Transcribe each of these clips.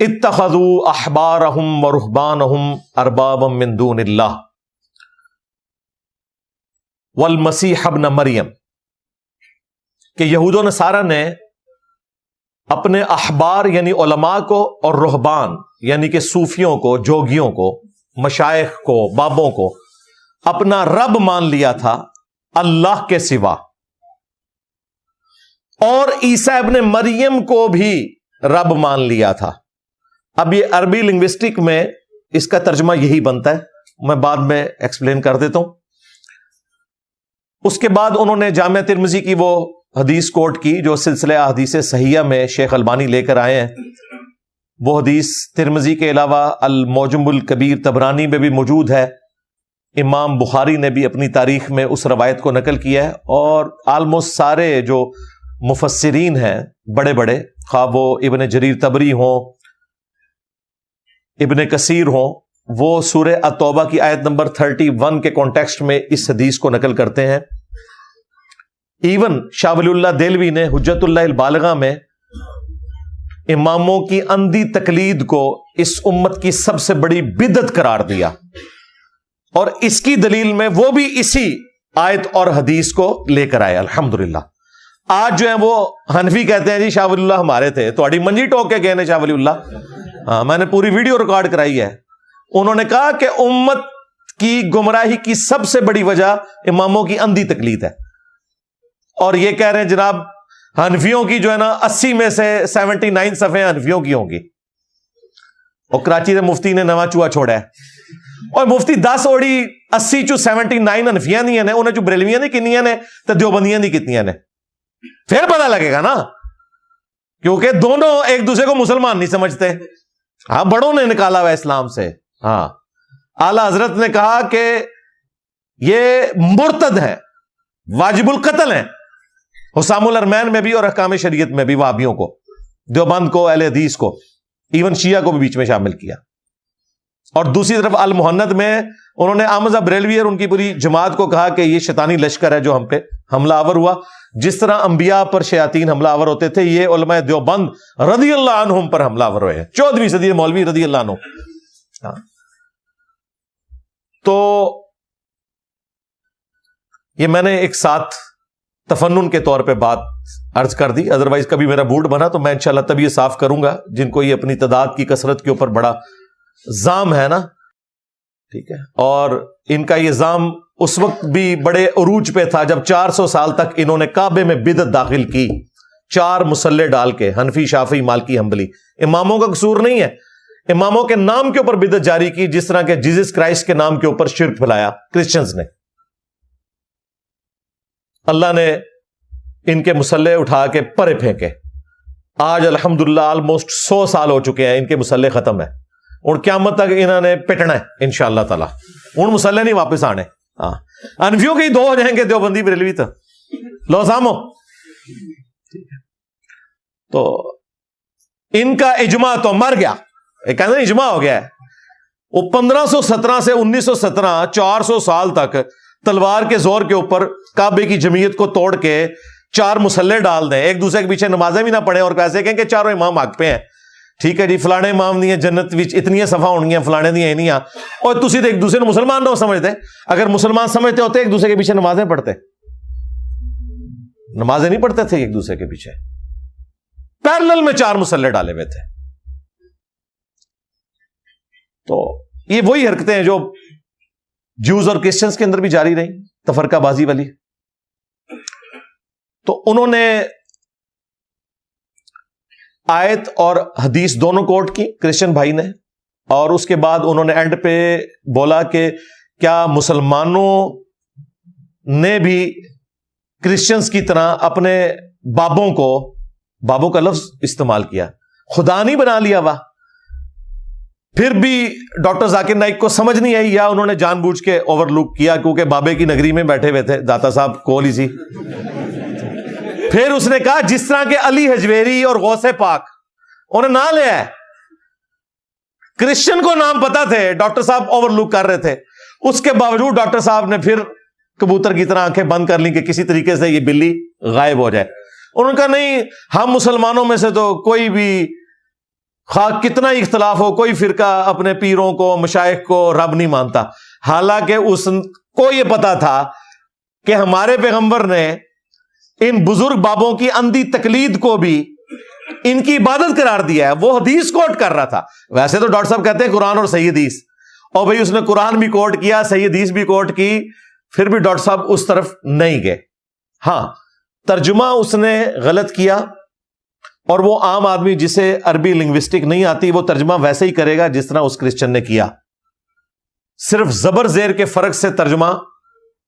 اتخذوا احبارهم ورهبانهم اربابا من دون اللہ والمسیح ابن مریم، کہ یہود و نصارہ نے اپنے احبار یعنی علماء کو اور رہبان یعنی کہ صوفیوں کو، جوگیوں کو، مشائخ کو، بابوں کو اپنا رب مان لیا تھا اللہ کے سوا، اور عیسیٰ ابن مریم کو بھی رب مان لیا تھا۔ اب یہ عربی لنگوسٹک میں اس کا ترجمہ یہی بنتا ہے، میں بعد میں ایکسپلین کر دیتا ہوں۔ اس کے بعد انہوں نے جامعہ ترمذی کی وہ حدیث کوٹ کی جو سلسلہ احادیث صحیحہ میں شیخ البانی لے کر آئے ہیں۔ وہ حدیث ترمذی کے علاوہ المعجم الکبیر طبرانی میں بھی موجود ہے، امام بخاری نے بھی اپنی تاریخ میں اس روایت کو نقل کیا ہے، اور آلموسٹ سارے جو مفسرین ہیں بڑے بڑے، خواہ وہ ابن جریر طبری ہوں، ابن کثیر ہوں، وہ سورہ التوبہ کی آیت نمبر 31 کے کانٹیکسٹ میں اس حدیث کو نقل کرتے ہیں۔ ایون شاہ ولی اللہ دہلوی نے حجت اللہ البالغہ میں اماموں کی اندھی تقلید کو اس امت کی سب سے بڑی بدعت قرار دیا، اور اس کی دلیل میں وہ بھی اسی آیت اور حدیث کو لے کر آئے۔ الحمدللہ آج جو ہیں وہ حنفی کہتے ہیں جی شاہ ولی اللہ ہمارے تھے، تو اڑی منجی ٹوک کے گئے نے شاہ ولی اللہ۔ ہاں، میں نے پوری ویڈیو ریکارڈ کرائی ہے۔ انہوں نے کہا کہ امت کی گمراہی کی سب سے بڑی وجہ اماموں کی اندھی تقلید ہے، اور یہ کہہ رہے ہیں جناب حنفیوں کی جو ہے نا 80 میں سے 79 صفحے حنفیوں کی ہوں گی، اور کراچی کے مفتی نے نواں چوہا چھوڑا ہے، اور مفتی 10 اوڑی 80 چو 79 حنفیاں نہیں ہیں، انہیں چو بریلویاں نہیں کنیاں نے تو دیوبندیاں نہیں کتنیاں نے، پھر پتہ لگے گا نا، کیونکہ دونوں ایک دوسرے کو مسلمان نہیں سمجھتے۔ ہاں، بڑوں نے نکالا ہوا اسلام سے۔ ہاں، اعلیٰ حضرت نے کہا کہ یہ مرتد ہیں، واجب القتل ہیں، حسام الارمین میں بھی اور احکام شریعت میں بھی، وہابیوں کو، دیوبند کو، اہل حدیث کو، ایون شیعہ کو بھی بیچ میں شامل کیا۔ اور دوسری طرف المحند میں انہوں نے احمد بریلوی اور ان کی پوری جماعت کو کہا کہ یہ شیطانی لشکر ہے جو ہم پہ حملہ آور ہوا، جس طرح انبیاء پر شیاطین حملہ آور ہوتے تھے، یہ علماء دیوبند رضی اللہ عنہم پر حملہ آور ہوئے ہیں، 14ویں صدی مولوی رضی اللہ عنہ۔ تو یہ میں نے ایک ساتھ تفنن کے طور پہ بات عرض کر دی، ادروائز کبھی میرا موڈ بنا تو میں انشاءاللہ تب یہ صاف کروں گا، جن کو یہ اپنی تعداد کی کثرت کے اوپر بڑا زام ہے نا، ٹھیک ہے، اور ان کا یہ زام اس وقت بھی بڑے عروج پہ تھا جب 400 سال تک انہوں نے کعبے میں بدعت داخل کی، 4 مسلح ڈال کے، حنفی، شافعی، مالکی، حنبلی۔ اماموں کا قصور نہیں ہے، اماموں کے نام کے اوپر بدعت جاری کی، جس طرح کہ جیزس کرائسٹ کے نام کے اوپر شرک پھیلایا کرسچنز نے۔ اللہ نے ان کے مسلح اٹھا کے پرے پھینکے۔ آج الحمدللہ آلموسٹ 100 سال ہو چکے ہیں، ان کے مسلح ختم ہے، اور قیامت تک انہوں نے پٹنا ہے انشاءاللہ تعالی، ان مسلح نہیں واپس آنے۔ ہاں، انفیوں کے ہی 2 ہو جائیں گے، دیوبندی بریلوی تو لو سامو۔ تو ان کا اجماع تو مر گیا، ایک کہتے ہیں اجماع ہو گیا ہے۔ وہ 1517 سے 1917 400 سال تک تلوار کے زور کے اوپر کعبے کی جمعیت کو توڑ کے 4 مسلح ڈال دیں، ایک دوسرے کے پیچھے نمازیں بھی نہ پڑھیں، اور پیسے کہیں کہ چاروں امام حق پہ ہیں، ٹھیک ہے جی، فلانے امام نہیں ہے جنت وچ اتنی صفا ہونگیاں، فلانے دی ہیں نہیں، اور تسی تو ایک دوسرے کو مسلمان نہ سمجھتے۔ اگر مسلمان سمجھتے ہوتے ایک دوسرے کے پیچھے نمازیں پڑھتے، نمازیں نہیں پڑھتے تھے ایک دوسرے کے پیچھے، پیرلل میں 4 مسلح ڈالے ہوئے تھے۔ تو یہ وہی حرکتیں ہیں جو جوز اور کرسچنز کے اندر بھی جاری رہی، تفرقہ بازی والی۔ تو انہوں نے آیت اور حدیث دونوں کوٹ کی کرسچن بھائی نے، اور اس کے بعد انہوں نے اینڈ پہ بولا کہ کیا مسلمانوں نے بھی کرسچنز کی طرح اپنے بابوں کا لفظ استعمال کیا، خدا نہیں بنا لیا وا؟ پھر بھی ڈاکٹر ذاکر نائک کو سمجھ نہیں آئی، یا انہوں نے جان بوجھ کے اوور لک کیا، کیونکہ بابے کی نگری میں بیٹھے ہوئے تھے، داتا صاحب کول ہی سی۔ پھر اس نے کہا جس طرح کہ علی حجویری اور غوث پاک انہیں نام لیا ہے، کرسچن کو نام پتا تھے، ڈاکٹر صاحب اوور لک کر رہے تھے، اس کے باوجود ڈاکٹر صاحب نے پھر کبوتر کی طرح آنکھیں بند کر لی کہ کسی طریقے سے یہ بلی غائب ہو جائے۔ انہوں نے کہا نہیں، ہم مسلمانوں میں سے تو کوئی بھی خواہ کتنا ہی اختلاف ہو، کوئی فرقہ اپنے پیروں کو مشائخ کو رب نہیں مانتا، حالانکہ اس کو یہ پتا تھا کہ ہمارے پیغمبر نے ان بزرگ بابوں کی اندھی تقلید کو بھی ان کی عبادت قرار دیا ہے۔ وہ حدیث کوٹ کر رہا تھا، ویسے تو ڈاکٹر صاحب کہتے ہیں قرآن اور صحیح حدیث، اور بھئی اس نے قرآن بھی کوٹ کیا، صحیح حدیث بھی کوٹ کی، پھر بھی ڈاکٹر صاحب اس طرف نہیں گئے۔ ہاں، ترجمہ اس نے غلط کیا، اور وہ عام آدمی جسے عربی لنگوسٹک نہیں آتی وہ ترجمہ ویسے ہی کرے گا جس طرح اس کرسچن نے کیا، صرف زبر زیر کے فرق سے ترجمہ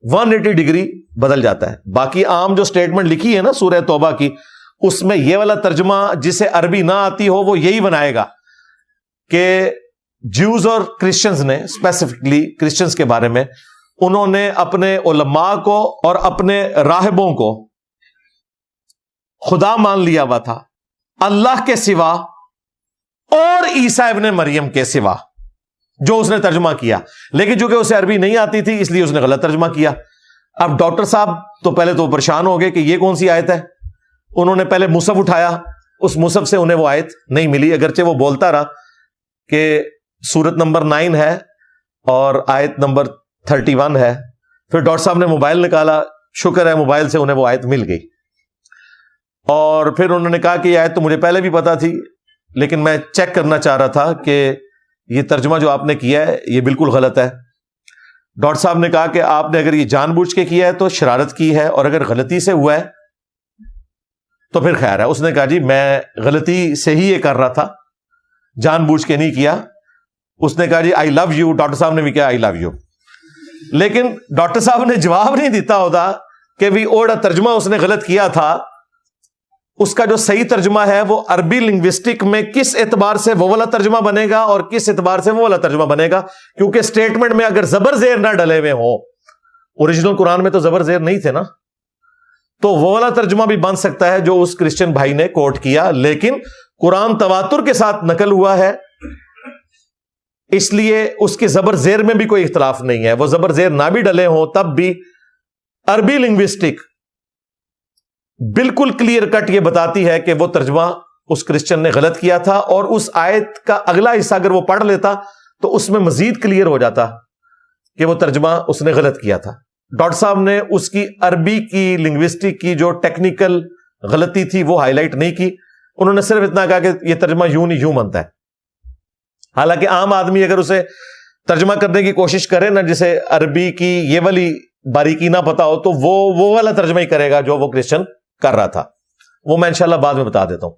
180 ڈگری بدل جاتا ہے۔ باقی عام جو سٹیٹمنٹ لکھی ہے نا سورہ توبہ کی، اس میں یہ والا ترجمہ جسے عربی نہ آتی ہو وہ یہی بنائے گا کہ جیوز اور کرسچنز نے، اسپیسیفکلی کرسچنز کے بارے میں، انہوں نے اپنے علماء کو اور اپنے راہبوں کو خدا مان لیا ہوا تھا اللہ کے سوا اور عیسیٰ ابن مریم کے سوا، جو اس نے ترجمہ کیا، لیکن چونکہ اسے عربی نہیں آتی تھی اس لیے اس نے غلط ترجمہ کیا۔ اب ڈاکٹر صاحب تو پہلے تو پریشان ہو گئے کہ یہ کون سی آیت ہے، انہوں نے پہلے مصحف اٹھایا، اس مصحف سے انہیں وہ آیت نہیں ملی، اگرچہ وہ بولتا رہا کہ سورت نمبر 9 ہے اور آیت نمبر 31 ہے۔ پھر ڈاکٹر صاحب نے موبائل نکالا، شکر ہے موبائل سے انہیں وہ آیت مل گئی، اور پھر انہوں نے کہا کہ یہ آیت تو مجھے پہلے بھی پتا تھی لیکن میں چیک کرنا چاہ رہا تھا کہ یہ ترجمہ جو آپ نے کیا ہے یہ بالکل غلط ہے۔ ڈاکٹر صاحب نے کہا کہ آپ نے اگر یہ جان بوجھ کے کیا ہے تو شرارت کی ہے، اور اگر غلطی سے ہوا ہے تو پھر خیر ہے۔ اس نے کہا جی میں غلطی سے ہی یہ کر رہا تھا، جان بوجھ کے نہیں کیا۔ اس نے کہا جی آئی لو یو، ڈاکٹر صاحب نے بھی کہا آئی لو یو، لیکن ڈاکٹر صاحب نے جواب نہیں دیتا ہوتا کہ بھی اوڑا ترجمہ اس نے غلط کیا تھا، اس کا جو صحیح ترجمہ ہے وہ عربی لنگوسٹک میں کس اعتبار سے وہ والا ترجمہ بنے گا اور کس اعتبار سے وہ والا ترجمہ بنے گا، کیونکہ سٹیٹمنٹ میں اگر زبر زیر نہ ڈلے ہوئے ہوں، اوریجنل قرآن میں تو زبر زیر نہیں تھے نا، تو وہ والا ترجمہ بھی بن سکتا ہے جو اس کرسچن بھائی نے کوٹ کیا، لیکن قرآن تواتر کے ساتھ نقل ہوا ہے اس لیے اس کے زبر زیر میں بھی کوئی اختلاف نہیں ہے۔ وہ زبر زیر نہ بھی ڈلے ہوں تب بھی عربی لنگوسٹک بالکل کلیئر کٹ یہ بتاتی ہے کہ وہ ترجمہ اس کرسچن نے غلط کیا تھا، اور اس آیت کا اگلا حصہ اگر وہ پڑھ لیتا تو اس میں مزید کلیئر ہو جاتا کہ وہ ترجمہ اس نے غلط کیا تھا۔ ڈاکٹر صاحب نے اس کی عربی کی لنگوسٹک کی جو ٹیکنیکل غلطی تھی وہ ہائی لائٹ نہیں کی، انہوں نے صرف اتنا کہا کہ یہ ترجمہ یوں نہیں یوں بنتا ہے۔ حالانکہ عام آدمی اگر اسے ترجمہ کرنے کی کوشش کرے نا، جسے عربی کی یہ والی باریکی نہ پتا ہو، تو وہ والا ترجمہ ہی کرے گا جو وہ کرسچن کر رہا تھا، وہ میں انشاءاللہ بعد میں بتا دیتا ہوں۔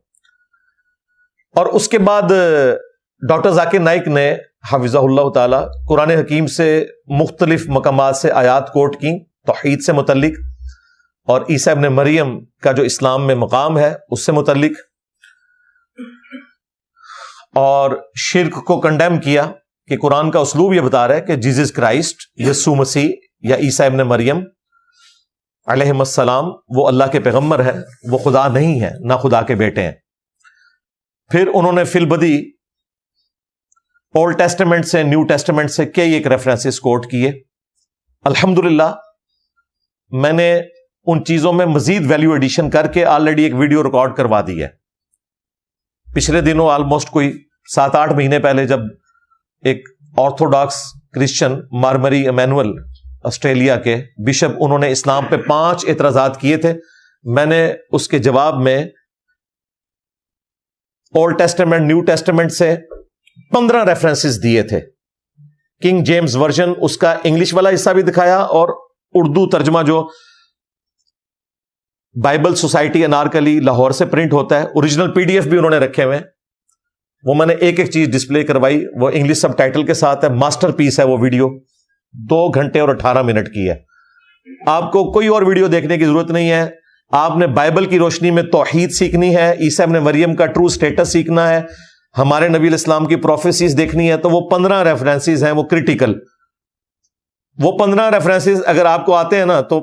اور اس کے بعد ڈاکٹر ذاکر نائک نے حفظہ اللہ تعالی قرآن حکیم سے مختلف مقامات سے آیات کوٹ کی توحید سے متعلق، اور عیسیٰ ابن مریم کا جو اسلام میں مقام ہے اس سے متعلق، اور شرک کو کنڈیم کیا کہ قرآن کا اسلوب یہ بتا رہا ہے کہ جیزس کرائسٹ، یسوع مسیح یا عیسیٰ ابن مریم علیہ السلام وہ اللہ کے پیغمبر ہیں، وہ خدا نہیں ہے، نہ خدا کے بیٹے ہیں۔ پھر انہوں نے فی البدی اولڈ ٹیسٹمنٹ سے، نیو ٹیسٹمنٹ سے کئی ایک ریفرنسز کوٹ کیے۔ الحمدللہ میں نے ان چیزوں میں مزید ویلیو ایڈیشن کر کے آلریڈی ایک ویڈیو ریکارڈ کروا دی ہے۔ پچھلے دنوں آلموسٹ کوئی 7-8 مہینے پہلے جب ایک آرتھوڈاکس کرسچن مارمری ایمینول آسٹریلیا کے بشپ، انہوں نے اسلام پہ 5 اعتراضات کیے تھے، میں نے اس کے جواب میں اولڈ ٹیسٹمنٹ، نیو ٹیسٹمنٹ سے 15 ریفرنسز دیے تھے۔ کنگ جیمز ورژن اس کا انگلش والا حصہ بھی دکھایا، اور اردو ترجمہ جو بائبل سوسائٹی انارکلی لاہور سے پرنٹ ہوتا ہے، اوریجنل PDF بھی انہوں نے رکھے ہوئے، وہ میں نے ایک ایک چیز ڈسپلے کروائی، وہ انگلش سب ٹائٹل کے ساتھ ہے، ماسٹر پیس ہے وہ ویڈیو، 2 گھنٹے اور 18 منٹ کی ہے۔ آپ کو کوئی اور ویڈیو دیکھنے کی ضرورت نہیں ہے، آپ نے بائبل کی روشنی میں توحید سیکھنی ہے، عیسیٰ ابن مریم کا ٹرو سٹیٹس سیکھنا ہے، ہمارے نبی علیہ السلام کی پروفیسیز دیکھنی ہے، تو وہ 15 ریفرنسز ہیں، وہ کریٹیکل۔ وہ 15 ریفرنسز اگر آپ کو آتے ہیں نا تو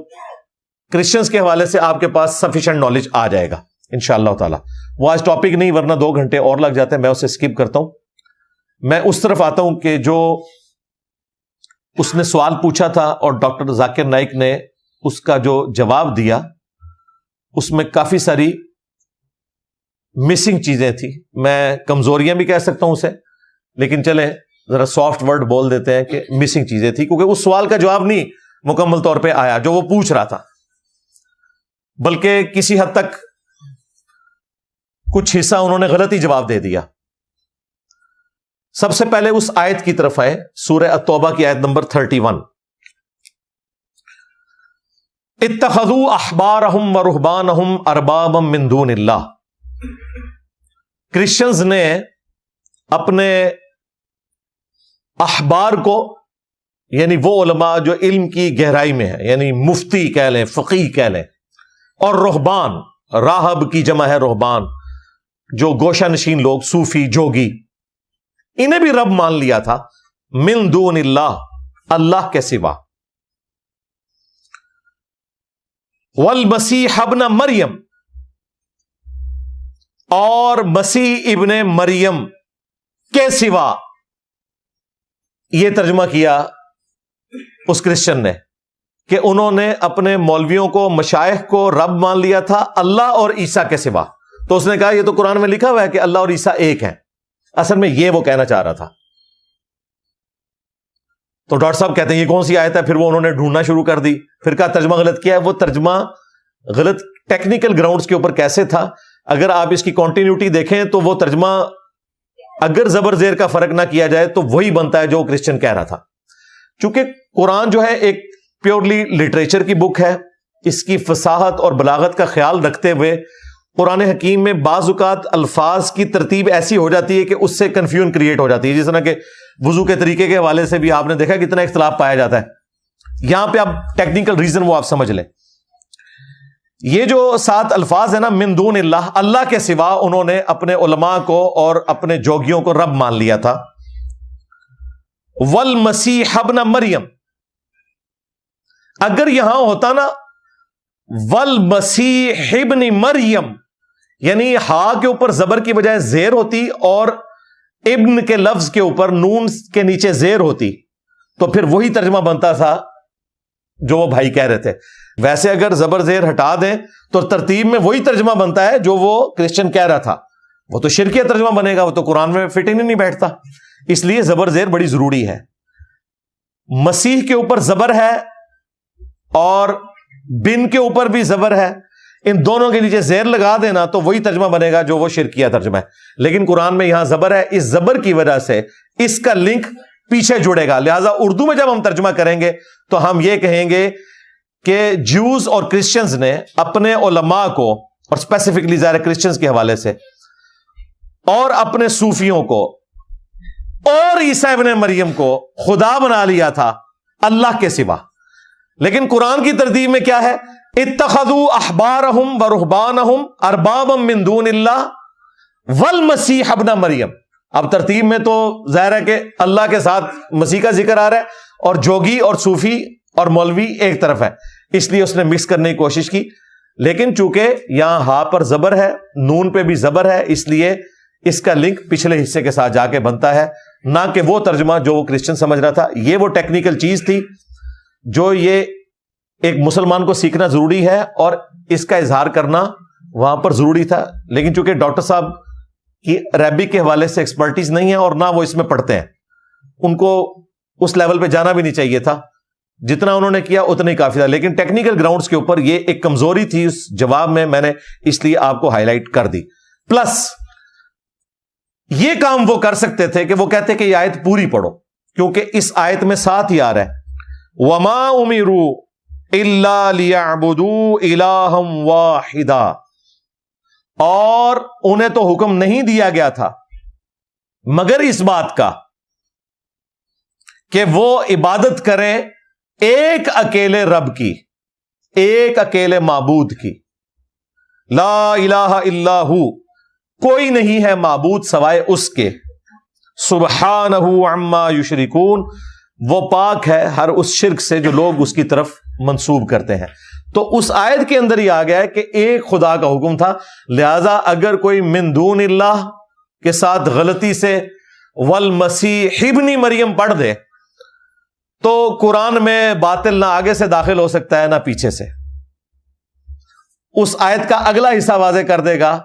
کرسچنز کے حوالے سے آپ کے پاس سفیشینٹ نالج آ جائے گا انشاءاللہ تعالی۔ وہ آج ٹاپک نہیں، ورنہ 2 گھنٹے اور لگ جاتے ہیں، میں اسے اسکپ کرتا ہوں۔ میں اس طرف آتا ہوں کہ جو اس نے سوال پوچھا تھا اور ڈاکٹر ذاکر نائک نے اس کا جو جواب دیا، اس میں کافی ساری مسنگ چیزیں تھی، میں کمزوریاں بھی کہہ سکتا ہوں اسے، لیکن چلیں ذرا سافٹ ورڈ بول دیتے ہیں کہ مسنگ چیزیں تھی، کیونکہ اس سوال کا جواب نہیں مکمل طور پہ آیا جو وہ پوچھ رہا تھا، بلکہ کسی حد تک کچھ حصہ انہوں نے غلط ہی جواب دے دیا۔ سب سے پہلے اس آیت کی طرف آئے، سورہ التوبہ کی آیت نمبر 31، اتخذوا احبارہم ورہبانہم اربابا من دون اللہ۔ کرسچنز نے اپنے احبار کو، یعنی وہ علماء جو علم کی گہرائی میں ہیں، یعنی مفتی کہہ لیں، فقیہ کہہ لیں، اور رہبان، راہب کی جمع ہے رہبان، جو گوشہ نشین لوگ، صوفی، جوگی، انہیں بھی رب مان لیا تھا، من دون اللہ، اللہ کے سوا۔ والمسیح ابن مریم، اور مسیح ابن مریم کے سوا، یہ ترجمہ کیا اس کرسچن نے کہ انہوں نے اپنے مولویوں کو، مشائخ کو رب مان لیا تھا اللہ اور عیسیٰ کے سوا۔ تو اس نے کہا یہ تو قرآن میں لکھا ہوا ہے کہ اللہ اور عیسیٰ ایک ہیں، اصل میں یہ وہ کہنا چاہ رہا تھا۔ تو ڈاکٹر صاحب کہتے ہیں یہ کون سی آیت ہے؟ پھر وہ انہوں نے ڈھونڈنا شروع کر دی، پھر کہا ترجمہ غلط کیا ہے۔ وہ ترجمہ غلط ٹیکنیکل گراؤنڈز کے اوپر کیسے تھا؟ اگر آپ اس کی کنٹینیوٹی دیکھیں تو وہ ترجمہ اگر زبر زیر کا فرق نہ کیا جائے تو وہی بنتا ہے جو کرسچن کہہ رہا تھا۔ چونکہ قرآن جو ہے ایک پیورلی لٹریچر کی بک ہے، اس کی فصاحت اور بلاغت کا خیال رکھتے ہوئے قرآن حکیم میں بعض اوقات الفاظ کی ترتیب ایسی ہو جاتی ہے کہ اس سے کنفیوژن کریٹ ہو جاتی ہے، جس طرح کہ وضو کے طریقے کے حوالے سے بھی آپ نے دیکھا کتنا اختلاف پایا جاتا ہے۔ یہاں پہ آپ ٹیکنیکل ریزن وہ آپ سمجھ لیں۔ یہ جو 7 الفاظ ہیں نا، من دون اللہ، اللہ کے سوا انہوں نے اپنے علماء کو اور اپنے جوگیوں کو رب مان لیا تھا۔ والمسیح ابن مریم، اگر یہاں ہوتا نا والمسیح ابن مریم، یعنی ہا کے اوپر زبر کی بجائے زیر ہوتی اور ابن کے لفظ کے اوپر نون کے نیچے زیر ہوتی، تو پھر وہی ترجمہ بنتا تھا جو وہ بھائی کہہ رہے تھے۔ ویسے اگر زبر زیر ہٹا دیں تو ترتیب میں وہی ترجمہ بنتا ہے جو وہ کرسچن کہہ رہا تھا، وہ تو شرکیہ ترجمہ بنے گا، وہ تو قرآن میں فٹ ہی نہیں بیٹھتا، اس لیے زبر زیر بڑی ضروری ہے۔ مسیح کے اوپر زبر ہے اور بن کے اوپر بھی زبر ہے، ان دونوں کے نیچے زیر لگا دینا تو وہی ترجمہ بنے گا جو وہ شرکیہ ترجمہ ہے، لیکن قرآن میں یہاں زبر ہے، اس زبر کی وجہ سے اس کا لنک پیچھے جڑے گا، لہذا اردو میں جب ہم ترجمہ کریں گے تو ہم یہ کہیں گے کہ جیوز اور کرسچنز نے اپنے علماء کو، اور اسپیسیفکلی ظاہر کرسچنز کے حوالے سے، اور اپنے صوفیوں کو اور عیسیٰ ابن مریم کو خدا بنا لیا تھا اللہ کے سوا۔ لیکن قرآن کی ترتیب میں کیا ہے؟ اتخذوا احبارہم ورہبانہم اربابا من دون اللہ والمسیح ابن مریم۔ اب ترتیب میں تو ظاہر ہے کہ اللہ کے ساتھ مسیح کا ذکر آ رہا ہے اور جوگی اور صوفی اور مولوی ایک طرف ہے، اس لیے اس نے مکس کرنے کی کوشش کی، لیکن چونکہ یہاں ہا پر زبر ہے، نون پہ بھی زبر ہے، اس لیے اس کا لنک پچھلے حصے کے ساتھ جا کے بنتا ہے، نہ کہ وہ ترجمہ جو وہ کرسچن سمجھ رہا تھا۔ یہ وہ ٹیکنیکل چیز تھی جو یہ ایک مسلمان کو سیکھنا ضروری ہے اور اس کا اظہار کرنا وہاں پر ضروری تھا، لیکن چونکہ ڈاکٹر صاحب کی عربک کے حوالے سے ایکسپرٹیز نہیں ہے اور نہ وہ اس میں پڑھتے ہیں، ان کو اس لیول پہ جانا بھی نہیں چاہیے تھا، جتنا انہوں نے کیا اتنا ہی کافی تھا، لیکن ٹیکنیکل گراؤنڈز کے اوپر یہ ایک کمزوری تھی اس جواب میں نے اس لیے آپ کو ہائی لائٹ کر دی۔ پلس یہ کام وہ کر سکتے تھے کہ وہ کہتے کہ یہ آیت پوری پڑھو، کیونکہ اس آیت میں ساتھ ہی آ رہا ہے وما امروا الا لیعبدوا الہا واحدا، اور انہیں تو حکم نہیں دیا گیا تھا مگر اس بات کا کہ وہ عبادت کریں ایک اکیلے رب کی، ایک اکیلے معبود کی، لا الہ الا ہو، کوئی نہیں ہے معبود سوائے اس کے، سبحانہ عما یشرکون، وہ پاک ہے ہر اس شرک سے جو لوگ اس کی طرف منسوب کرتے ہیں۔ تو اس آیت کے اندر ہی آ گیا ہے کہ ایک خدا کا حکم تھا، لہذا اگر کوئی من دون اللہ کے ساتھ غلطی سے والمسیح ابن مریم پڑھ دے تو قرآن میں باطل نہ آگے سے داخل ہو سکتا ہے نہ پیچھے سے۔ اس آیت کا اگلا حصہ واضح کر دے گا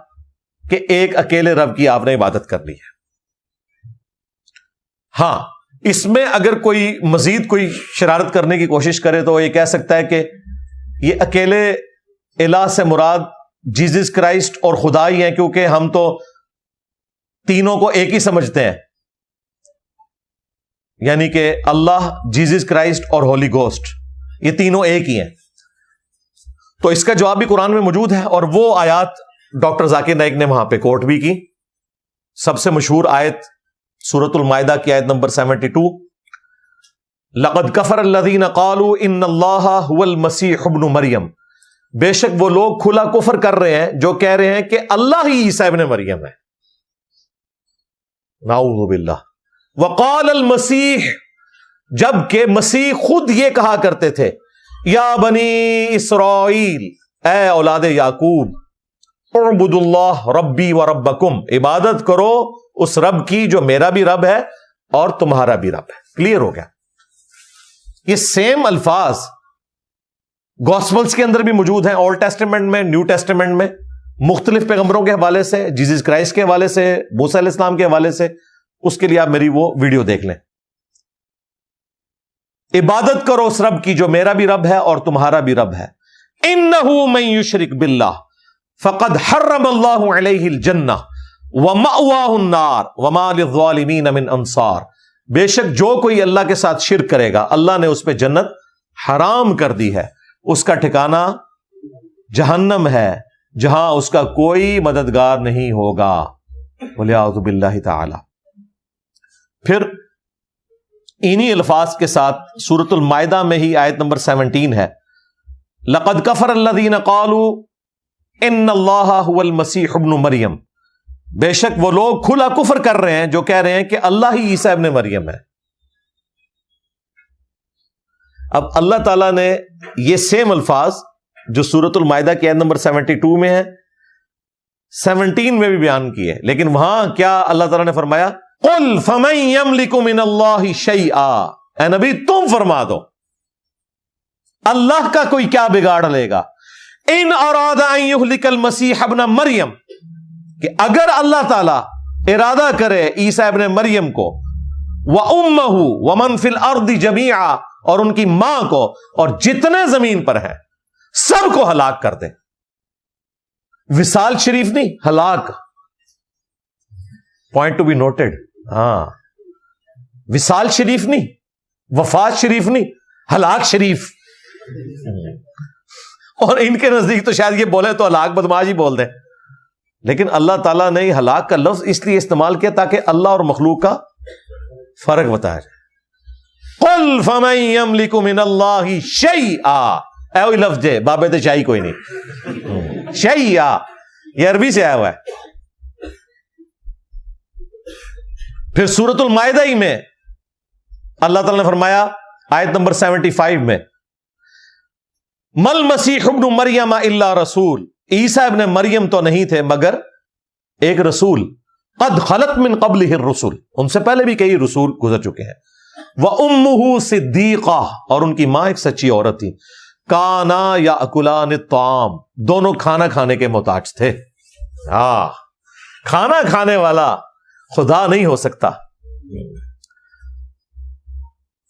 کہ ایک اکیلے رب کی آپ نے عبادت کرنی ہے. ہاں اس میں اگر کوئی مزید کوئی شرارت کرنے کی کوشش کرے تو یہ کہہ سکتا ہے کہ یہ اکیلے الہ سے مراد جیزس کرائسٹ اور خدا ہی ہیں، کیونکہ ہم تو تینوں کو ایک ہی سمجھتے ہیں، یعنی کہ اللہ، جیزس کرائسٹ اور ہولی گوسٹ یہ تینوں ایک ہی ہیں. تو اس کا جواب بھی قرآن میں موجود ہے، اور وہ آیات ڈاکٹر ذاکر نائک نے وہاں پہ کوٹ بھی کی. سب سے مشہور آیت سورۃ المائدہ کی آیت نمبر 72، لقد کفر الذین قالوا ان اللہ هو المسیح ابن مریم، بے شک وہ لوگ کھلا کفر کر رہے ہیں جو کہہ رہے ہیں کہ اللہ ہی عیسیٰ ابن مریم ہے. نعوذ باللہ. وقال المسیح، جبکہ مسیح خود یہ کہا کرتے تھے، یا بنی اسرائیل، اے اولاد یعقوب، اعبدوا اللہ ربی و ربکم، عبادت کرو اس رب کی جو میرا بھی رب ہے اور تمہارا بھی رب ہے. کلیئر ہو گیا. یہ سیم الفاظ گوسپلز کے اندر بھی موجود ہیں، اولڈ ٹیسٹیمنٹ میں، نیو ٹیسٹیمنٹ میں، مختلف پیغمبروں کے حوالے سے، جیزس کرائسٹ کے حوالے سے، موسیٰ علیہ السلام کے حوالے سے. اس کے لیے آپ میری وہ ویڈیو دیکھ لیں. عبادت کرو اس رب کی جو میرا بھی رب ہے اور تمہارا بھی رب ہے. انہ من یشرک باللہ فقد حرم اللہ علیہ الجنہ ومأواہ النار وما للظالمین من انصار، بے شک جو کوئی اللہ کے ساتھ شرک کرے گا اللہ نے اس پہ جنت حرام کر دی ہے، اس کا ٹھکانہ جہنم ہے جہاں اس کا کوئی مددگار نہیں ہوگا. وَلِيَعُوذُ بِاللَّهِ تعالی. پھر انہی الفاظ کے ساتھ سورۃ المائدہ میں ہی آیت نمبر 17 ہے، لقد کفر الذین قالوا ان اللہ هو المسیح ابن مریم، بے شک وہ لوگ کھلا کفر کر رہے ہیں جو کہہ رہے ہیں کہ اللہ ہی عیسیٰ ابن مریم ہے. اب اللہ تعالیٰ نے یہ سیم الفاظ جو سورۃ المائدہ کی آیت نمبر 72 میں ہے 17 میں بھی بیان کیے، لیکن وہاں کیا اللہ تعالیٰ نے فرمایا، قل فمن یملک من اللہ شیئا، اے نبی تم فرما دو اللہ کا کوئی کیا بگاڑ لے گا، ان اراد ان یہلک المسیح ابن مریم، کہ اگر اللہ تعالیٰ ارادہ کرے عیسیٰ ابن مریم کو، وامہ ومن فی الارض جمیعا، اور ان کی ماں کو اور جتنے زمین پر ہیں سب کو ہلاک کر دے. وصال شریف نہیں، ہلاک، پوائنٹ ٹو بی نوٹڈ. ہاں وصال شریف نہیں، وفات شریف نہیں، ہلاک شریف. اور ان کے نزدیک تو شاید یہ بولے تو ہلاک بدماش ہی بول دیں، لیکن اللہ تعالیٰ نے ہلاک کا لفظ اس لیے استعمال کیا تاکہ اللہ اور مخلوق کا فرق بتایا جائے. قل فمن یملک من اللہ شیئا، اے وہی لفظ ہے، بابے تے شاہی کوئی نہیں، شیئا یہ عربی سے آیا ہوا ہے. پھر سورۃ المائدہ ہی میں اللہ تعالیٰ نے فرمایا آیت نمبر 75 میں، مل مسیح ابن مریم الا رسول، عیسیٰ ابن مریم تو نہیں تھے مگر ایک رسول، قد خلت من قبلہ الرسل، ان سے پہلے بھی کئی رسول گزر چکے ہیں، وامہ صدیقہ، اور ان کی ماں ایک سچی عورت تھی، کانا یاکلان الطعام، دونوں کھانا کھانے کے محتاج تھے. ہاں کھانا کھانے والا خدا نہیں ہو سکتا.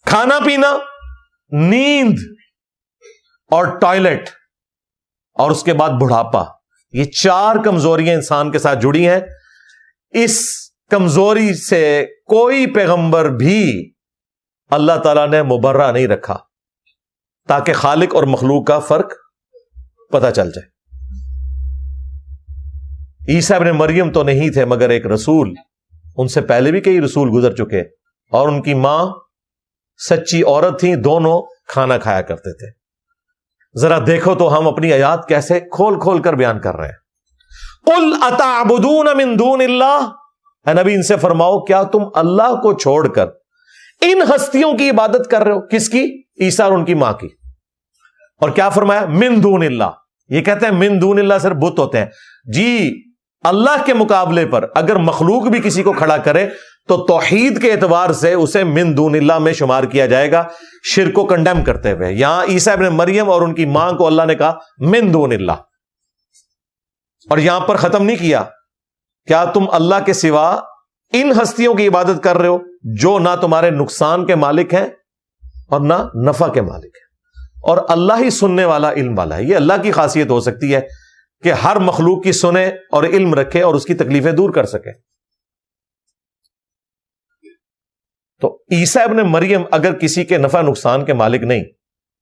کھانا پینا، نیند اور ٹوائلٹ، اور اس کے بعد بڑھاپا، یہ 4 کمزوریاں انسان کے ساتھ جڑی ہیں. اس کمزوری سے کوئی پیغمبر بھی اللہ تعالیٰ نے مبرہ نہیں رکھا تاکہ خالق اور مخلوق کا فرق پتہ چل جائے. عیسیٰ ابن مریم تو نہیں تھے مگر ایک رسول، ان سے پہلے بھی کئی رسول گزر چکے، اور ان کی ماں سچی عورت تھی، دونوں کھانا کھایا کرتے تھے. ذرا دیکھو تو ہم اپنی آیات کیسے کھول کھول کر بیان کر رہے ہیں. قل اتعبدون من دون اللہ، اے نبی ان سے فرماؤ کیا تم اللہ کو چھوڑ کر ان ہستیوں کی عبادت کر رہے ہو؟ کس کی؟ عیسیٰ اور ان کی ماں کی. اور کیا فرمایا؟ من دون اللہ. یہ کہتے ہیں من دون اللہ صرف بت ہوتے ہیں. جی اللہ کے مقابلے پر اگر مخلوق بھی کسی کو کھڑا کرے تو توحید کے اعتبار سے اسے من دون اللہ میں شمار کیا جائے گا، شرک کو کنڈیم کرتے ہوئے. یہاں عیسیٰ ابن مریم اور ان کی ماں کو اللہ نے کہا من دون اللہ، اور یہاں پر ختم نہیں کیا، کیا تم اللہ کے سوا ان ہستیوں کی عبادت کر رہے ہو جو نہ تمہارے نقصان کے مالک ہیں اور نہ نفع کے مالک ہیں، اور اللہ ہی سننے والا علم والا ہے۔ یہ اللہ کی خاصیت ہو سکتی ہے کہ ہر مخلوق کی سنے اور علم رکھے اور اس کی تکلیفیں دور کر سکے۔ تو عیسیٰ ابن مریم اگر کسی کے نفع نقصان کے مالک نہیں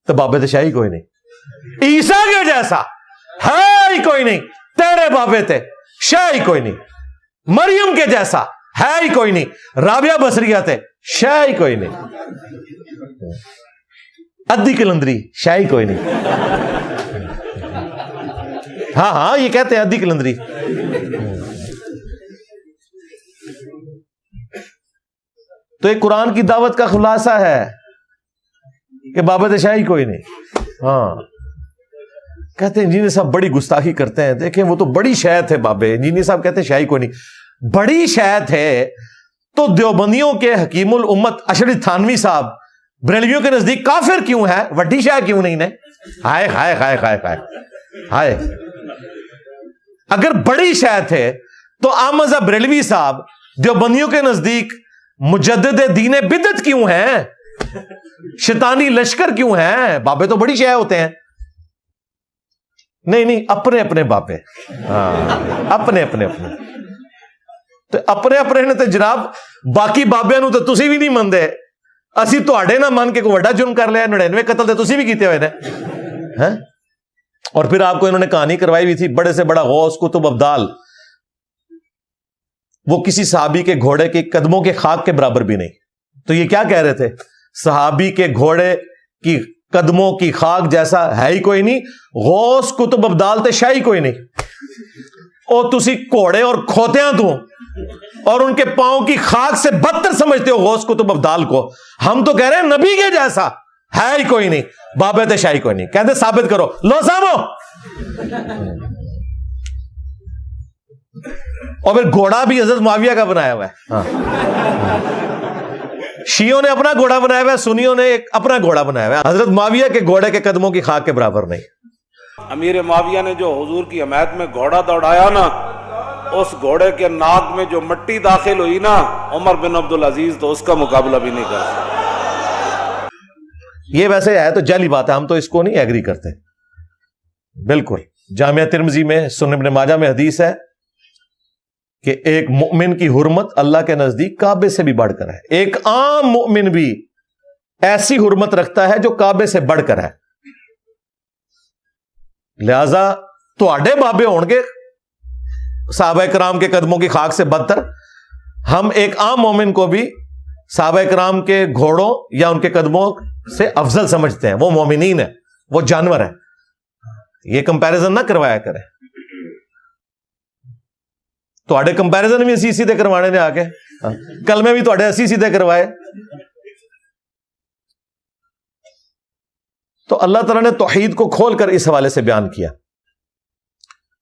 تو بابے شاہی کوئی نہیں، عیسیٰ کے جیسا ہے ہی کوئی نہیں، تیرے بابے تھے شاہی کوئی نہیں، مریم کے جیسا ہے ہی کوئی نہیں، رابعہ بصریہ تھے شاہی کوئی نہیں، ادی کلندری شاہی کوئی نہیں۔ ہاں یہ کہتے ہیں ادی کلندری۔ تو یہ قرآن کی دعوت کا خلاصہ ہے کہ بابا شاہی کوئی نہیں۔ ہاں کہتے ہیں انجینئر صاحب بڑی گستاخی کرتے ہیں، دیکھیں وہ تو بڑی شے تھے بابے، انجینئر صاحب کہتے ہیں شاہی کوئی نہیں۔ بڑی شے تھے تو دیوبندیوں کے حکیم الامت اشرف تھانوی صاحب بریلویوں کے نزدیک کافر کیوں ہے، وڈی شے کیوں نہیں نے؟ ہائے ہائے ہائے ہائے ہائے ہائے، اگر بڑی شے تھے تو احمد بریلوی صاحب دیوبندیوں کے نزدیک مجدد دین بدعت کیوں ہیں، شیطانی لشکر کیوں ہیں؟ بابے تو بڑی شے ہوتے ہیں۔ نہیں اپنے اپنے بابے، ہاں اپنے اپنے تو اپنے اپنے نے تو جناب باقی بابے نو تو تسی بھی نہیں مندے، اسی تواڈے نہ من کے کوئی وڈا جرم کر لیا، 99 قتل تو تسی بھی کیتے ہوئے نے۔ اور پھر آپ کو انہوں نے کہانی کروائی ہوئی تھی، بڑے سے بڑا غوث قطب ابدال، وہ کسی صحابی کے گھوڑے کے قدموں کے خاک کے برابر بھی نہیں۔ تو یہ کیا کہہ رہے تھے؟ صحابی کے گھوڑے کی قدموں کی خاک جیسا ہے ہی کوئی نہیں، غوث قطب ابدال تے شاہی کوئی نہیں، اور تسی گھوڑے اور کھوتیاں تو اور ان کے پاؤں کی خاک سے بدتر سمجھتے ہو غوث قطب ابدال کو۔ ہم تو کہہ رہے ہیں نبی کے جیسا ہے ہی کوئی نہیں، بابے تے شاہی کوئی نہیں، کہتے ثابت کرو، لو سامو۔ اور پھر گھوڑا بھی حضرت معاویہ کا بنایا ہوا ہے، شیعوں نے اپنا گھوڑا بنایا ہوا ہے، سنیوں نے ایک اپنا گھوڑا بنایا ہوا ہے، حضرت معاویہ کے گھوڑے کے قدموں کی خاک کے برابر نہیں۔ امیر معاویہ نے جو حضور کی حمایت میں گھوڑا دوڑایا نا، اس گھوڑے کے ناک میں جو مٹی داخل ہوئی نا، عمر بن عبدالعزیز تو اس کا مقابلہ بھی نہیں کر سکتا۔ یہ ویسے ہے تو جعلی بات ہے، ہم تو اس کو نہیں ایگری کرتے بالکل۔ جامعہ ترمذی میں سنن ابن ماجہ میں حدیث ہے کہ ایک مومن کی حرمت اللہ کے نزدیک کعبے سے بھی بڑھ کر ہے، ایک عام مومن بھی ایسی حرمت رکھتا ہے جو کعبے سے بڑھ کر ہے۔ لہذا تواڈے بابے ہون گے صحابہ کرام کے قدموں کی خاک سے بدتر، ہم ایک عام مومن کو بھی صحابہ کرام کے گھوڑوں یا ان کے قدموں سے افضل سمجھتے ہیں۔ وہ مومنین ہیں، وہ جانور ہیں، یہ کمپیریزن نہ کروایا کریں۔ تواڈے کمپیریزن بھی اسی سیدھے کروانے نے آ کے، کل میں بھی تواڈے اسی سیدھے کروائے۔ تو اللہ تعالیٰ نے توحید کو کھول کر اس حوالے سے بیان کیا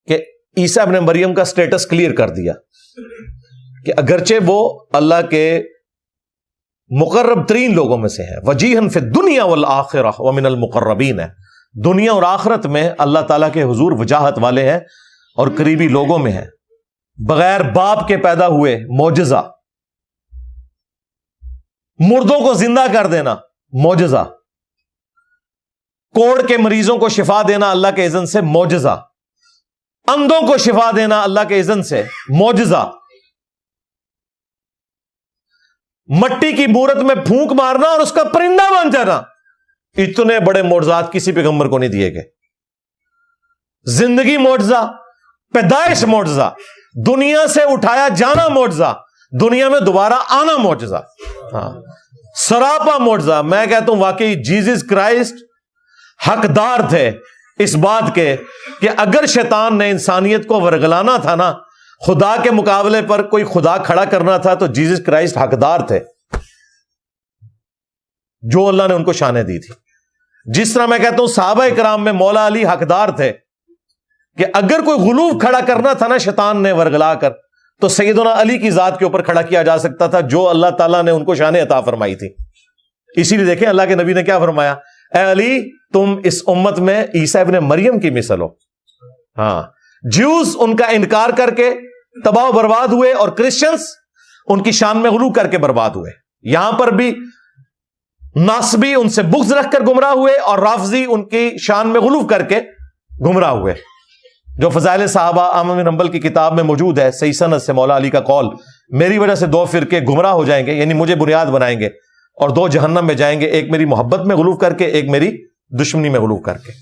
کہ عیسیٰ ابن مریم کا سٹیٹس کلیئر کر دیا کہ اگرچہ وہ اللہ کے مقرب ترین لوگوں میں سے ہے، وجیہن فی الدنیا والآخرہ ومن المقربین ہے، دنیا اور آخرت میں اللہ تعالیٰ کے حضور وجاہت والے ہیں اور قریبی لوگوں میں ہیں، بغیر باپ کے پیدا ہوئے، معجزہ، مردوں کو زندہ کر دینا، معجزہ، کوڑ کے مریضوں کو شفا دینا اللہ کے اذن سے، معجزہ، اندھوں کو شفا دینا اللہ کے اذن سے، معجزہ، مٹی کی مورت میں پھونک مارنا اور اس کا پرندہ بن جانا، اتنے بڑے معجزات کسی پیغمبر کو نہیں دیے گئے۔ زندگی معجزہ، پیدائش معجزہ، دنیا سے اٹھایا جانا معجزہ، دنیا میں دوبارہ آنا معجزہ، ہاں سراپا معجزہ۔ میں کہتا ہوں واقعی جیزس کرائسٹ حقدار تھے اس بات کے کہ اگر شیطان نے انسانیت کو ورگلانا تھا نا، خدا کے مقابلے پر کوئی خدا کھڑا کرنا تھا، تو جیزس کرائسٹ حقدار تھے، جو اللہ نے ان کو شانیں دی تھی۔ جس طرح میں کہتا ہوں صحابہ کرام میں مولا علی حقدار تھے کہ اگر کوئی غلوف کھڑا کرنا تھا نا شیطان نے ورگلا کر، تو سیدنا علی کی ذات کے اوپر کھڑا کیا جا سکتا تھا، جو اللہ تعالیٰ نے ان کو شان عطا فرمائی تھی۔ اسی لیے دیکھیں اللہ کے نبی نے کیا فرمایا، اے علی تم اس امت میں عیسیٰ ابن مریم کی مثل ہو۔ ہاں جیوز ان کا انکار کر کے تباہ و برباد ہوئے اور کرسچنز ان کی شان میں غلو کر کے برباد ہوئے. یہاں پر بھی ناصبی ان سے بغض رکھ کر گمراہ ہوئے اور رافضی ان کی شان میں غلو کر کے گمراہ ہوئے. جو فضائل صحابہ احمد بن حنبل کی کتاب میں موجود ہے صحیح سند سے مولا علی کا قول، میری وجہ سے 2 فرقے گمراہ ہو جائیں گے، یعنی مجھے بنیاد بنائیں گے، اور 2 جہنم میں جائیں گے، ایک میری محبت میں غلو کر کے، ایک میری دشمنی میں غلو کر کے.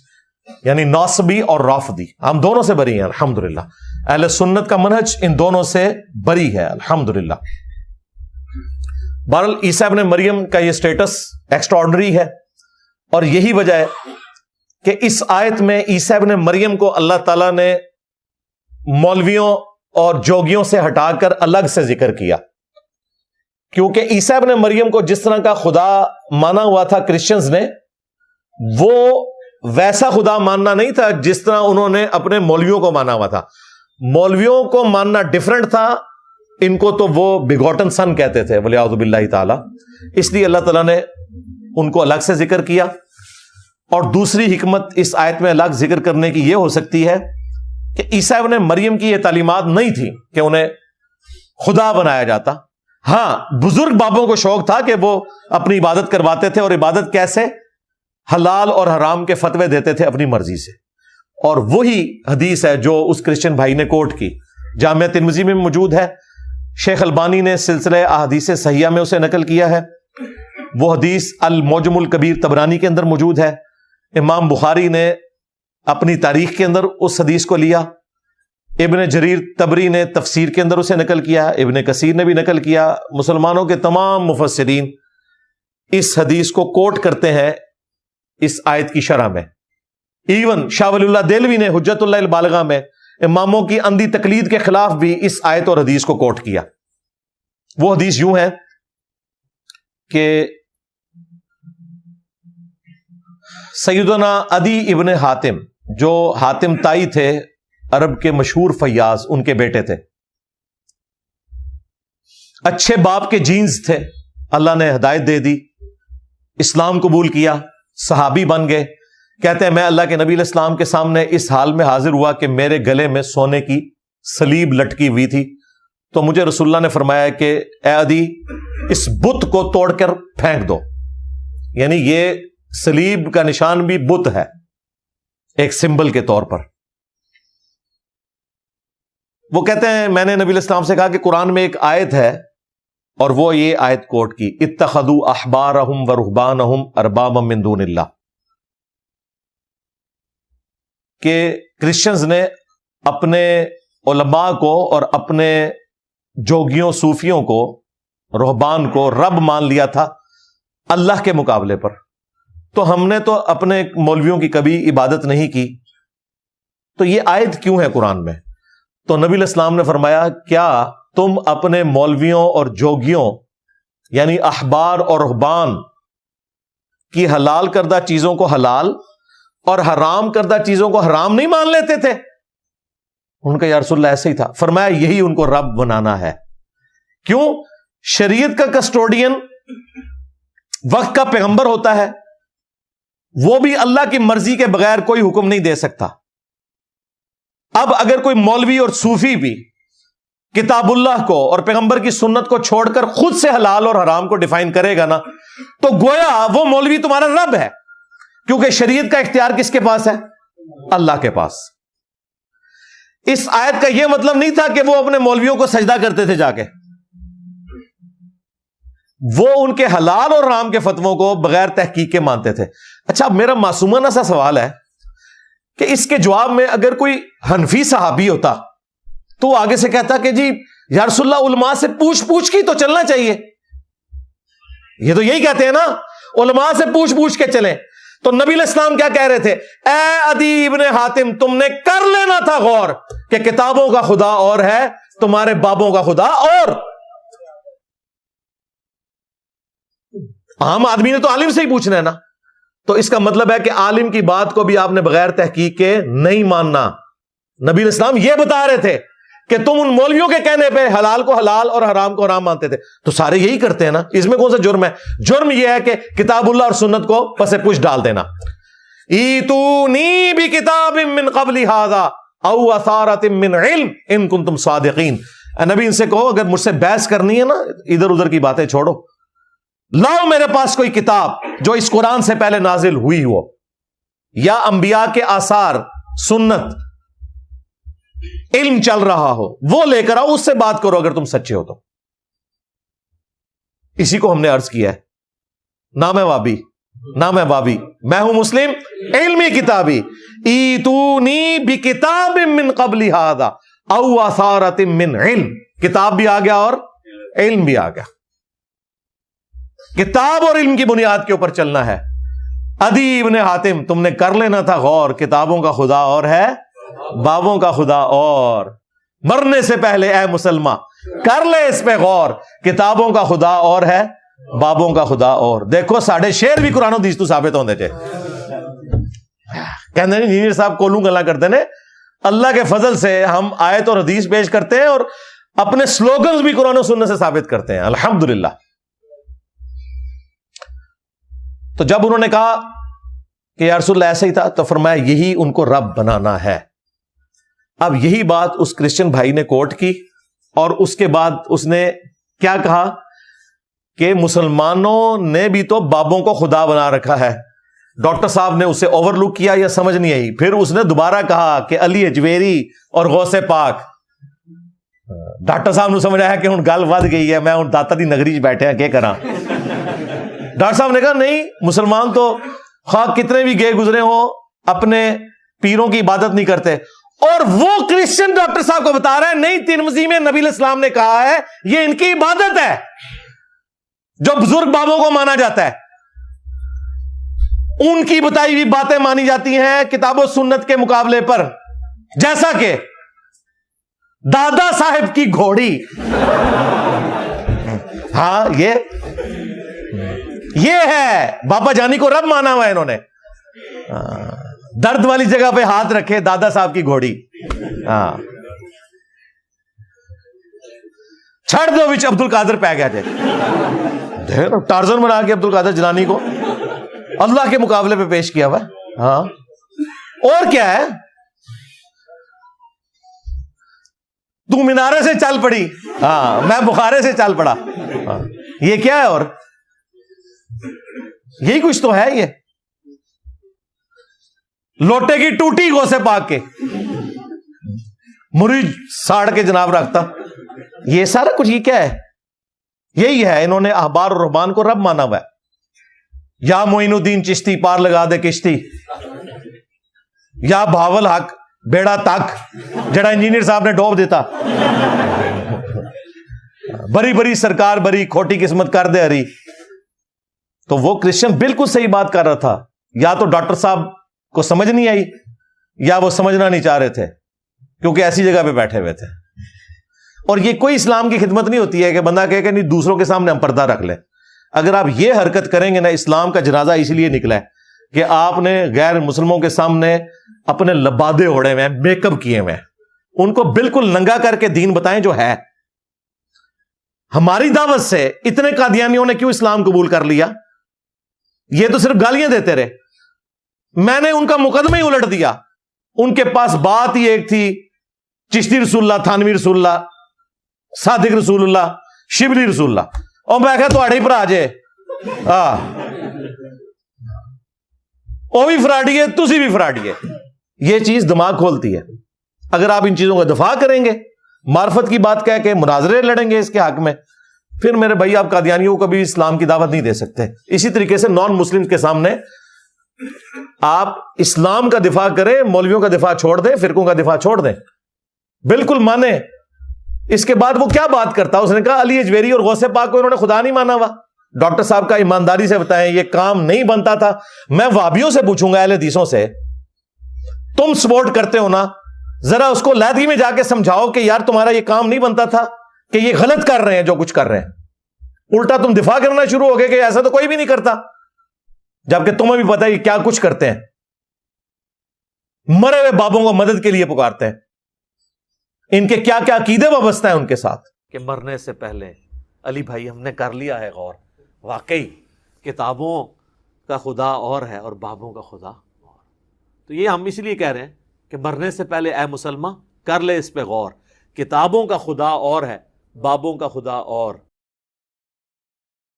یعنی ناصبی اور رافضی ہم دونوں سے بری ہیں الحمدللہ. اہل سنت کا منہج ان دونوں سے بری ہے الحمدللہ. بہرحال عیسیٰ ابن مریم کا یہ سٹیٹس ایکسٹراڈنری ہے، اور یہی وجہ ہے کہ اس آیت میں عیسیٰ ابن مریم کو اللہ تعالیٰ نے مولویوں اور جوگیوں سے ہٹا کر الگ سے ذکر کیا، کیونکہ عیسیٰ ابن مریم کو جس طرح کا خدا مانا ہوا تھا کرسچنز نے، وہ ویسا خدا ماننا نہیں تھا جس طرح انہوں نے اپنے مولویوں کو مانا ہوا تھا. مولویوں کو ماننا ڈیفرنٹ تھا، ان کو تو وہ بگوٹن سن کہتے تھے ولیعوذ باللہ تعالی. اس لیے اللہ تعالیٰ نے ان کو الگ سے ذکر کیا. اور دوسری حکمت اس آیت میں الگ ذکر کرنے کی یہ ہو سکتی ہے کہ عیسیٰ ابن مریم کی یہ تعلیمات نہیں تھی کہ انہیں خدا بنایا جاتا. ہاں بزرگ بابوں کو شوق تھا کہ وہ اپنی عبادت کرواتے تھے، اور عبادت کیسے؟ حلال اور حرام کے فتوے دیتے تھے اپنی مرضی سے. اور وہی حدیث ہے جو اس کرسچن بھائی نے کوٹ کی، جامعہ ترمذی میں موجود ہے. شیخ البانی نے سلسلہ احادیث صحیحہ میں اسے نقل کیا ہے. وہ حدیث المعجم الکبیر طبرانی کے اندر موجود ہے. امام بخاری نے اپنی تاریخ کے اندر اس حدیث کو لیا. ابن جریر طبری نے تفسیر کے اندر اسے نقل کیا. ابن کثیر نے بھی نقل کیا. مسلمانوں کے تمام مفسرین اس حدیث کو کوٹ کرتے ہیں اس آیت کی شرح میں. ایون شاہ ولی اللہ دہلوی نے حجت اللہ البالغہ میں اماموں کی اندھی تقلید کے خلاف بھی اس آیت اور حدیث کو کوٹ کیا. وہ حدیث یوں ہے کہ سیدنا عدی ابن حاتم، جو حاتم تائی تھے عرب کے مشہور فیاض، ان کے بیٹے تھے، اچھے باپ کے جینز تھے، اللہ نے ہدایت دے دی، اسلام قبول کیا، صحابی بن گئے. کہتے ہیں میں اللہ کے نبی علیہ السلام کے سامنے اس حال میں حاضر ہوا کہ میرے گلے میں سونے کی صلیب لٹکی ہوئی تھی. تو مجھے رسول اللہ نے فرمایا کہ اے عدی، اس بت کو توڑ کر پھینک دو. یعنی یہ صلیب کا نشان بھی بت ہے، ایک سمبل کے طور پر. وہ کہتے ہیں میں نے نبی علیہ السلام سے کہا کہ قرآن میں ایک آیت ہے، اور وہ یہ آیت کوٹ کی، اتخذوا احبارہم ورہبانہم اربابا من دون اللہ، کہ کرسچنز نے اپنے علماء کو اور اپنے جوگیوں صوفیوں کو، رہبان کو رب مان لیا تھا اللہ کے مقابلے پر. تو ہم نے تو اپنے مولویوں کی کبھی عبادت نہیں کی، تو یہ آیت کیوں ہے قرآن میں؟ تو نبی علیہ السلام نے فرمایا کیا تم اپنے مولویوں اور جوگیوں یعنی احبار اور رہبان کی حلال کردہ چیزوں کو حلال اور حرام کردہ چیزوں کو حرام نہیں مان لیتے تھے؟ ان کا یا رسول اللہ ایسے ہی تھا. فرمایا یہی ان کو رب بنانا ہے. کیوں؟ شریعت کا کسٹوڈین وقت کا پیغمبر ہوتا ہے، وہ بھی اللہ کی مرضی کے بغیر کوئی حکم نہیں دے سکتا. اب اگر کوئی مولوی اور صوفی بھی کتاب اللہ کو اور پیغمبر کی سنت کو چھوڑ کر خود سے حلال اور حرام کو ڈیفائن کرے گا نا، تو گویا وہ مولوی تمہارا رب ہے، کیونکہ شریعت کا اختیار کس کے پاس ہے؟ اللہ کے پاس. اس آیت کا یہ مطلب نہیں تھا کہ وہ اپنے مولویوں کو سجدہ کرتے تھے جا کے. وہ ان کے حلال اور حرام کے فتووں کو بغیر تحقیق کے مانتے تھے. اچھا، اب میرا معصومانہ سا سوال ہے کہ اس کے جواب میں اگر کوئی حنفی صحابی ہوتا تو وہ آگے سے کہتا کہ جی یا رسول اللہ علماء سے پوچھ کی تو چلنا چاہیے. یہ تو یہی کہتے ہیں نا، علماء سے پوچھ کے چلیں. تو نبی علیہ السلام کیا کہہ رہے تھے؟ اے عدی ابن حاتم، تم نے کر لینا تھا غور کہ کتابوں کا خدا اور ہے، تمہارے بابوں کا خدا اور. عام آدمی نے تو عالم سے ہی پوچھنا ہے نا. تو اس کا مطلب ہے کہ عالم کی بات کو بھی آپ نے بغیر تحقیق کے نہیں ماننا. نبی علیہ السلام یہ بتا رہے تھے کہ تم ان مولویوں کے کہنے پہ حلال کو حلال اور حرام کو حرام مانتے تھے. تو سارے یہی کرتے ہیں نا، اس میں کون سا جرم ہے؟ جرم یہ ہے کہ کتاب اللہ اور سنت کو پس پش ڈال دینا. ایتونی بکتاب من قبل ھذا، او اثارۃ من علم ان کنتم صادقین. نبی ان سے کہو اگر مجھ سے بحث کرنی ہے نا ادھر ادھر کی باتیں چھوڑو, لاؤ میرے پاس کوئی کتاب جو اس قرآن سے پہلے نازل ہوئی ہو یا انبیاء کے آثار, سنت, علم چل رہا ہو, وہ لے کر آؤ, اس سے بات کرو اگر تم سچے ہو تو. اسی کو ہم نے عرض کیا ہے. نام ہے وابی, نام ہے وابی, میں ہوں مسلم علمی کتابی. ایتونی بکتاب من قبل ھذا او اثارۃ من علم. کتاب بھی آ گیا اور علم بھی آ گیا. کتاب اور علم کی بنیاد کے اوپر چلنا ہے. عدی ابن حاتم تم نے کر لینا تھا غور, کتابوں کا خدا اور ہے بابوں کا خدا اور. مرنے سے پہلے اے مسلمان کر لے اس پہ غور, کتابوں کا خدا اور ہے بابوں کا خدا اور. دیکھو ساڑھے شیر بھی قرآن و حدیث تو ثابت ہونے چاہیے. کہتے ہیں انجینئر صاحب کولوں گلا کرتے ہیں, اللہ کے فضل سے ہم آیت اور حدیث پیش کرتے ہیں اور اپنے سلوگنز بھی قرآن و سنت سے ثابت کرتے ہیں الحمدللہ. تو جب انہوں نے کہا کہ یا رسول اللہ ایسا ہی تھا, تو فرمایا یہی ان کو رب بنانا ہے. اب یہی بات اس کرسچن بھائی نے کوٹ کی, اور اس کے بعد اس نے کیا کہا کہ مسلمانوں نے بھی تو بابوں کو خدا بنا رکھا ہے. ڈاکٹر صاحب نے اسے اوور لک کیا یا سمجھ نہیں آئی. پھر اس نے دوبارہ کہا کہ علی اجویری اور غوث پاک. ڈاکٹر صاحب نے سمجھ آیا کہ ہن گل ود گئی ہے, میں ہن داتا دی نگری چ بیٹھے ہیں, کیا کراں. ڈاکٹر صاحب نے کہا نہیں, مسلمان تو خواہ کتنے بھی گئے گزرے ہوں اپنے پیروں کی عبادت نہیں کرتے. اور وہ کرسچن ڈاکٹر صاحب کو بتا رہا ہے نہیں, ترمذی میں نبی علیہ السلام نے کہا ہے یہ ان کی عبادت ہے جو بزرگ بابوں کو مانا جاتا ہے. ان کی بتائی ہوئی باتیں مانی جاتی ہیں کتاب و سنت کے مقابلے پر, جیسا کہ دادا صاحب کی گھوڑی. ہاں یہ ہے بابا جانی کو رب مانا ہوا ہے انہوں نے. درد والی جگہ پہ ہاتھ رکھے دادا صاحب کی گھوڑی. ہاں چھڑ دو وچ عبد القادر پہ گیا جائے, ٹارزن بنا کے عبد القادر جیلانی کو اللہ کے مقابلے پہ پیش کیا ہوا. ہاں اور کیا ہے, تو مینارے سے چل پڑی, ہاں میں بخارے سے چل پڑا. ہاں یہ کیا ہے, اور یہی کچھ تو ہے. یہ لوٹے کی ٹوٹی غوث پاک کے مرید ساڑ کے جناب رکھتا, یہ سارا کچھ یہ کیا ہے, یہی ہے. انہوں نے احبار اور رہبان کو رب مانا ہوا ہے. یا معین الدین چشتی پار لگا دے کشتی, یا بھاول حق بیڑا تک جڑا انجینئر صاحب نے ڈوب دیتا, بری بری سرکار بری کھوٹی قسمت کر دے ہری. تو وہ کرسچن بالکل صحیح بات کر رہا تھا. یا تو ڈاکٹر صاحب کو سمجھ نہیں آئی یا وہ سمجھنا نہیں چاہ رہے تھے کیونکہ ایسی جگہ پہ بیٹھے ہوئے تھے. اور یہ کوئی اسلام کی خدمت نہیں ہوتی ہے کہ بندہ کہے کہ نہیں دوسروں کے سامنے ہم پردہ رکھ لیں. اگر آپ یہ حرکت کریں گے نا, اسلام کا جنازہ اسی لیے نکلا ہے کہ آپ نے غیر مسلموں کے سامنے اپنے لبادے اوڑے ہوئے ہیں, میک اپ کیے ہوئے ہیں, ان کو بالکل ننگا کر کے دین بتائیں جو ہے. ہماری دعوت سے اتنے قادیانیوں نے کیوں اسلام قبول کر لیا؟ یہ تو صرف گالیاں دیتے رہے. میں نے ان کا مقدمہ ہی الٹ دیا. ان کے پاس بات ہی ایک تھی, چشتی رسول اللہ, تھانوی رسول اللہ, صادق رسول اللہ, شبلی رسول اللہ. اور میں کہا تھوڑے ہی بھرا جے, وہ بھی فراڈی ہے, تسی بھی فراڈی ہے. یہ چیز دماغ کھولتی ہے. اگر آپ ان چیزوں کا دفاع کریں گے, معرفت کی بات کہہ کے مناظرے لڑیں گے اس کے حق میں, پھر میرے بھائی آپ قادیانیوں کو بھی اسلام کی دعوت نہیں دے سکتے. اسی طریقے سے نان مسلم کے سامنے آپ اسلام کا دفاع کریں, مولویوں کا دفاع چھوڑ دیں, فرقوں کا دفاع چھوڑ دیں, بالکل مانے. اس کے بعد وہ کیا بات کرتا, اس نے کہا علی اجویری اور غوث پاک کو انہوں نے خدا نہیں مانا ہوا. ڈاکٹر صاحب کا ایمانداری سے بتائیں یہ کام نہیں بنتا تھا. میں وابیوں سے پوچھوں گا, اہل حدیثوں سے, تم سپورٹ کرتے ہو نا, ذرا اس کو لہدی میں جا کے سمجھاؤ کہ یار تمہارا یہ کام نہیں بنتا تھا, کہ یہ غلط کر رہے ہیں جو کچھ کر رہے ہیں. الٹا تم دفاع کرنا شروع ہو گئے کہ ایسا تو کوئی بھی نہیں کرتا, جبکہ تمہیں بھی پتا ہے کیا کچھ کرتے ہیں. مرے ہوئے بابوں کو مدد کے لیے پکارتے ہیں. ان کے کیا کیا عقیدے وابستہ ہیں ان کے ساتھ, کہ مرنے سے پہلے علی بھائی ہم نے کر لیا ہے غور, واقعی کتابوں کا خدا اور ہے اور بابوں کا خدا اور. تو یہ ہم اس لیے کہہ رہے ہیں کہ مرنے سے پہلے اے مسلمان کر لے اس پہ غور. کتابوں کا خدا اور ہے، بابوں کا خدا اور.